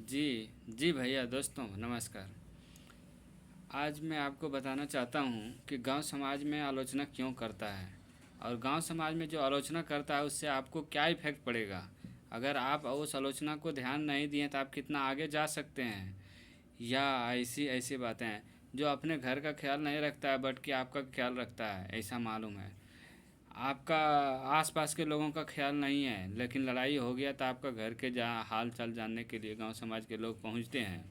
जी, जी भैया दोस्तों नमस्कार। आज मैं आपको बताना चाहता हूँ कि गांव समाज में आलोचना क्यों करता है और गांव समाज में जो आलोचना करता है उससे आपको क्या इफ़ेक्ट पड़ेगा। अगर आप उस आलोचना को ध्यान नहीं दिए तो आप कितना आगे जा सकते हैं, या ऐसी ऐसी बातें हैं जो अपने घर का ख्याल नहीं रखता है बट कि आपका ख्याल रखता है, ऐसा मालूम है। आपका आसपास के लोगों का ख्याल नहीं है, लेकिन लड़ाई हो गया तो आपका घर के जहाँ हाल चाल जानने के लिए गांव समाज के लोग पहुंचते हैं।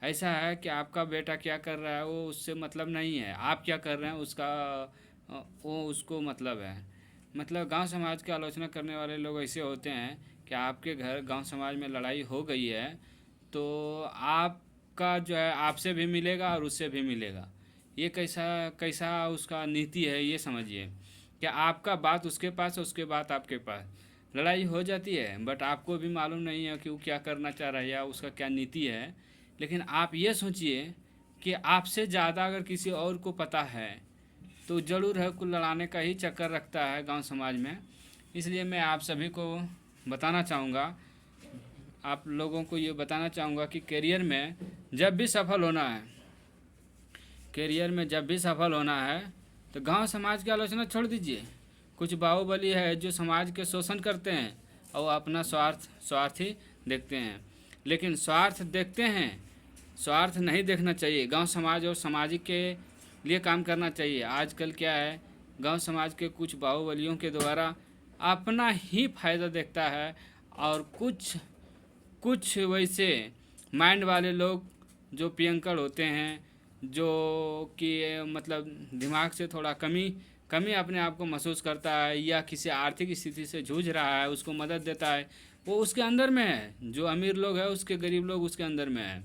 ऐसा है कि आपका बेटा क्या कर रहा है वो उससे मतलब नहीं है, आप क्या कर रहे हैं उसका वो उसको मतलब है। मतलब गांव समाज की आलोचना करने वाले लोग ऐसे होते हैं कि आपके घर गांव समाज में लड़ाई हो गई है तो आपका जो है आपसे भी मिलेगा और उससे भी मिलेगा। ये कैसा कैसा उसका नीति है ये समझिए। क्या आपका बात उसके पास है, उसके बात आपके पास लड़ाई हो जाती है, बट आपको भी मालूम नहीं है कि वो क्या करना चाह रहा है या उसका क्या नीति है। लेकिन आप ये सोचिए कि आपसे ज़्यादा अगर किसी और को पता है तो ज़रूर है कुल लड़ाने का ही चक्कर रखता है गांव समाज में। इसलिए मैं आप सभी को बताना चाहूँगा, आप लोगों को ये बताना चाहूँगा कि करियर में जब भी सफल होना है तो गांव समाज की आलोचना छोड़ दीजिए। कुछ बाहुबली है जो समाज के शोषण करते हैं और अपना स्वार्थी देखते हैं। लेकिन स्वार्थ देखते हैं, स्वार्थ नहीं देखना चाहिए। गांव समाज और सामाजिक के लिए काम करना चाहिए। आजकल क्या है, गांव समाज के कुछ बाहुबलियों के द्वारा अपना ही फायदा देखता है, और कुछ कुछ वैसे माइंड वाले लोग जो पियंकड़ होते हैं, जो कि मतलब दिमाग से थोड़ा कमी कमी अपने आप को महसूस करता है या किसी आर्थिक स्थिति से जूझ रहा है उसको मदद देता है, वो उसके अंदर में है। जो अमीर लोग हैं उसके गरीब लोग उसके अंदर में है।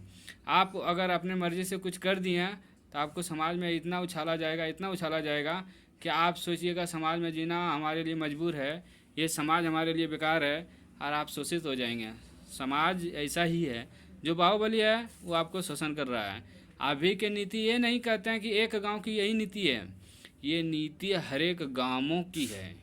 आप अगर अपने मर्ज़ी से कुछ कर दिए तो आपको समाज में इतना उछाला जाएगा, इतना उछाला जाएगा कि आप सोचिएगा समाज में जीना हमारे लिए मजबूर है, ये समाज हमारे लिए बेकार है, और आप शोषित हो जाएंगे। समाज ऐसा ही है, जो बाहुबली है वो आपको शोषण कर रहा है। अभी के नीति ये नहीं कहते हैं कि एक गांव की यही नीति है, ये नीति हर एक गांवों की है।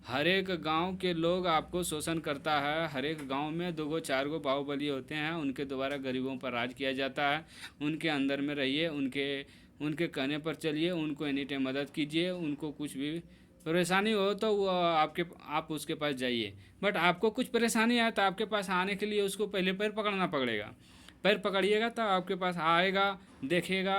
हर एक गांव के लोग आपको शोषण करता है। हर एक गांव में दो गो चार गो बाहुबली होते हैं, उनके द्वारा गरीबों पर राज किया जाता है। उनके अंदर में रहिए, उनके उनके कहने पर चलिए, उनको एनी टाइम मदद कीजिए। उनको कुछ भी परेशानी हो तो वो आप उसके पास जाइए। बट आपको कुछ परेशानी आए तो आपके पास आने के लिए उसको पहले पैर पकड़ना पड़ेगा। पैर पकड़िएगा तो आपके पास आएगा, देखेगा।